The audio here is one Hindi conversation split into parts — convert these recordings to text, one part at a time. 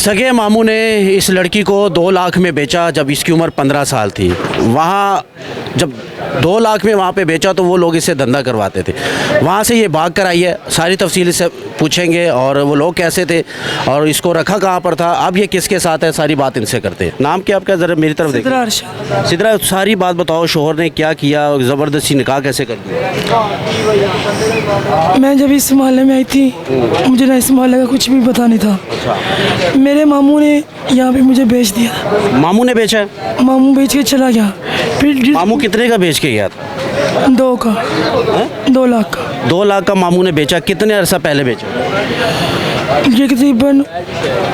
सगे मामू ने इस लड़की को 2 लाख में बेचा जब इसकी उम्र 15 साल थी। वहाँ जब 2 लाख में वहाँ पे बेचा तो वो लोग इससे धंधा करवाते थे। वहाँ से ये भाग कर आई है। सारी तफसील से पूछेंगे और वो लोग कैसे थे और इसको रखा कहाँ पर था, अब ये किसके साथ है, सारी बात इनसे करते हैं। नाम क्या आपका, ज़रा मेरी तरफ देखिए। सिद्रा, सारी बात बताओ, शोहर ने क्या किया, ज़बरदस्ती निकाह कैसे कर दिया? मैं जब इस मोहल्ले में आई थी मुझे ना इस मोहल्ले का कुछ भी पता नहीं था। मेरे मामू ने यहाँ पे मुझे बेच दिया। मामू ने बेचा है? मामू बेच के चला गया। फिर मामू कितने का बेच के गया था? 2 का 2 लाख का। 2 लाख का मामू ने बेचा। कितने अरसा पहले बेचा? ये तकरीबन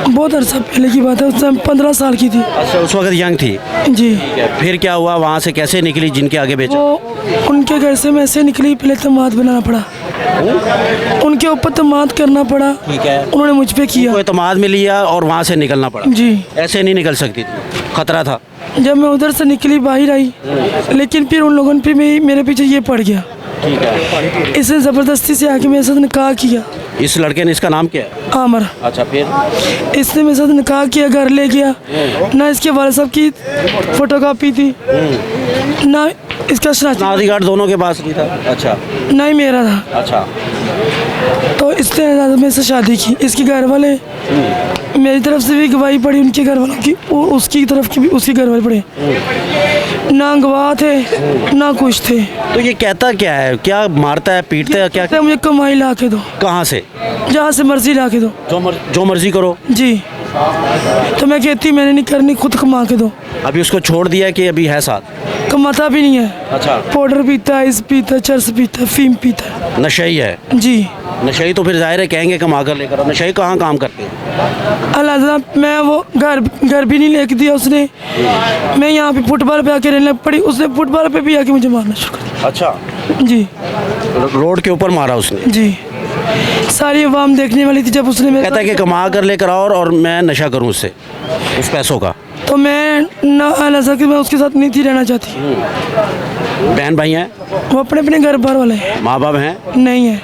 बहुत अरसा पहले की बात है, उस टाइम 15 साल की थी। अच्छा, उस वक्त यंग थी जी। फिर क्या हुआ, वहाँ से कैसे निकली जिनके आगे बेचा? वो उनके घर से मैं ऐसे निकली, पहले तमाद बनाना पड़ा, उनके ऊपर तमाद करना पड़ा। ठीक है, उन्होंने मुझ पे किया। कोई तमाद में लिया और वहाँ से निकलना पड़ा? जी। ऐसे नहीं निकल सकती थी, खतरा था। जब मैं उधर से निकली बाहर आई, लेकिन फिर उन लोगों पे मेरे पीछे ये पड़ गया। ठीक है, इसने ज़बरदस्ती से आके मेरे साथ निकाह किया। इस लड़के ने, इसका नाम क्या है? आमर। अच्छा, फिर इसने मेरे साथ निकाह किया, घर ले गया। ना इसके वाले साहब की फोटोकॉपी थी, ना इसका शनाख्ती कार्ड दोनों के पास नहीं था? अच्छा, ना ही मेरा था। अच्छा। तो इसने मेरे से शादी की। इसके घर वाले, मेरी तरफ से भी गवाही पड़ी, उनके घर वालों की और उसकी तरफ की भी उसके घर वाले पड़े। ना गवाह थे ना कुछ थे। तो ये कहता क्या है, क्या मारता है, पीटता है, क्या? मुझे कमाई ला के दो। कहाँ से? जहाँ से मर्जी ला के दो। जो मर्जी करो। जी। तो मैं कहती मैंने नहीं करनी, खुद कमा के दो। अभी उसको छोड़ दिया कि अभी है साथ? कमाता भी नहीं है। अच्छा। पाउडर पीता है, इस पीता है, चर्स पीता है, फीम पीता है। नशेई है? जी। नशेई तो फिर जाहिर है कहेंगे कमा कर लेकर। नशेई कहाँ काम करते हैं? अल्लाह, मैं वो घर भी नहीं लेके दिया उसने। मैं यहाँ पे फुटबॉल पे आके रहने पड़ी, उसने फुटबॉल पे भी आके मुझे मारना शुरू कर दिया। अच्छा जी। रोड के ऊपर मारा उसने? जी। सारी अवाम देखने वाली थी जब उसने कहता है कि कमा कर लेकर आओ और मैं नशा करूँ उससे, उस पैसों का। तो मैं ना अल्लाह कि मैं उसके साथ नहीं थी रहना चाहती। बहन भाई हैं? वो अपने अपने घर बार वाले हैं। माँ बाप हैं? नहीं है।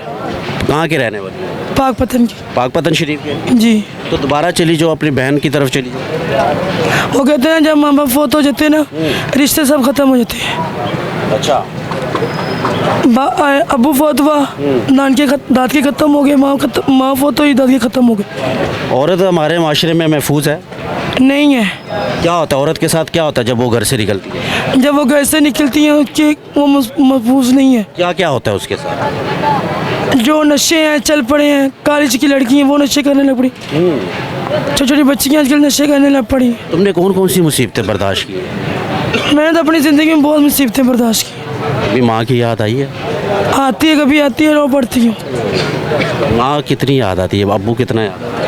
कहाँ के रहने वाले? पाकपतन की। पाकपतन शरीफ के? जी। तो दोबारा चली जाओ, अपनी बहन की तरफ चली जाओ। वो कहते हैं जब माँ बाप फोत हो जाते हैं ना, रिश्ते सब खत्म हो जाते हैं। अच्छा। अबू फोत हुआ, नान के दाद के खत्म हो गए, माँ फोत हुई, दाद के खत्म हो गए। औरत हमारे माशरे में महफूज है? नहीं है। क्या होता है औरत के साथ, क्या होता है जब वो घर से निकलती है? जब वो घर से निकलती हैं उसके वो महफूज नहीं है। क्या क्या होता है उसके साथ? जो नशे हैं चल पड़े हैं, कॉलेज की लड़की हैं वो नशे करने लग पड़ी, छोटी छोटी बच्चियाँ आजकल नशे करने लग पड़ी। तुमने कौन कौन सी मुसीबतें बर्दाश्त की? मैंने तो अपनी ज़िंदगी में बहुत मुसीबतें बर्दाश्त की। अभी माँ की याद आई है? आती है, कभी आती है, रो पड़ती हूँ। माँ कितनी याद आती है, अब्बू कितना याद आता है?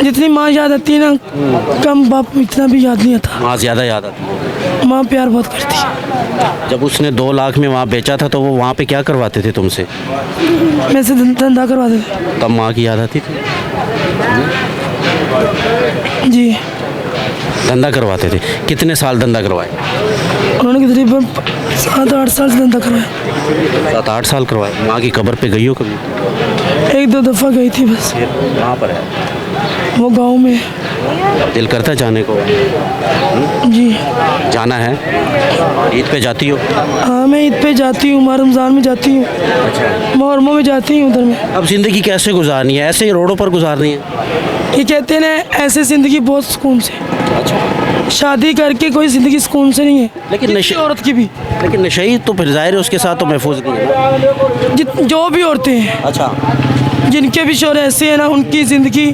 जितनी माँ याद आती है ना, कम बाप इतना भी याद नहीं आता। माँ ज़्यादा याद आती है? माँ प्यार बहुत करती है। जब उसने 2 लाख में वहाँ बेचा था तो वो वहाँ पे क्या करवाते थे तुमसे? मैं से धंधा करवाते थे। तब माँ की याद आती थी? जी। धंधा करवाते थे? कितने साल धंधा करवाए? उन्होंने तकरीबन 7-8 साल से धंधा करवाया। 7-8 साल करवाए। माँ की कब्र पे गई हो कभी? 1-2 दफ़ा गई थी बस। कहाँ पर है वो गांव में। दिल करता जाने को? जी। जाना है? ईद पे जाती हो? हाँ, मैं ईद पे जाती हूँ, रमज़ान में जाती हूँ, मुहर्रम में जाती हूँ उधर में। अब ज़िंदगी कैसे गुजारनी है? ऐसे ही रोडों पर गुजारनी है? ये कहते हैं ना, ऐसे ज़िंदगी बहुत सुकून से। अच्छा। शादी करके कोई ज़िंदगी सुकून से नहीं है, लेकिन नशे, औरत की भी। लेकिन नशेई तो फिर जाहिर है उसके साथ तो महफूज नहीं है। जो भी औरतें हैं, अच्छा, जिनके भी शौहर ऐसे हैं ना, उनकी ज़िंदगी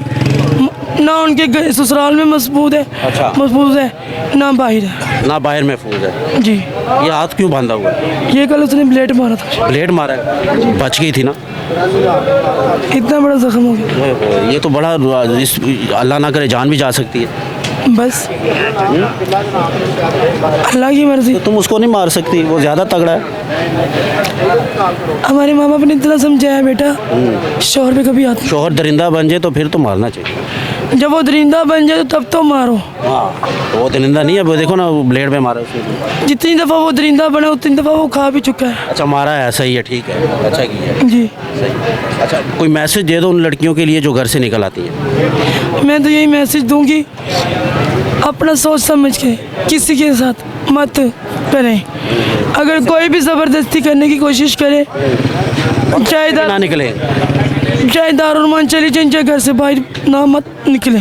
ना उनके ससुराल में महफूज है। अच्छा। महफूज है ना बाहर है। ना बाहर महफूज है? जी। ये हाथ क्यों बांधा हुआ है? ये कल उसने ब्लेड मारा था। ब्लेड मारा है? बच गई थी ना? इतना बड़ा जख्म हो गया। ये तो बड़ा, अल्लाह ना करे जान भी जा सकती है। बस अल्लाह की मर्जी। तो तुम उसको नहीं मार सकती, वो ज़्यादा तगड़ा है। हमारे माँ बाप ने इतना समझाया बेटा, शौहर पे कभी हाथ। शौहर दरिंदा बन जाए तो फिर तो मारना चाहिए। जब वो दरिंदा बन जाए तो तब तो मारो। हाँ तो वो दरिंदा नहीं है, वो देखो ना वो ब्लेड में मारा उसने। जितनी दफ़ा वो दरिंदा बना उतनी दफ़ा वो खा भी चुका है। अच्छा मारा है, सही है, ठीक है, अच्छा किया। जी सही। अच्छा कोई मैसेज दे दो उन लड़कियों के लिए जो घर से निकल आती हैं। मैं तो यही मैसेज दूंगी, अपना सोच समझ के किसी के साथ मत करें। अगर कोई भी ज़बरदस्ती करने की कोशिश करे, चाहे ना निकले। चाहे दारुल मान चली जाए, चाहे घर से बाहर ना मत निकले।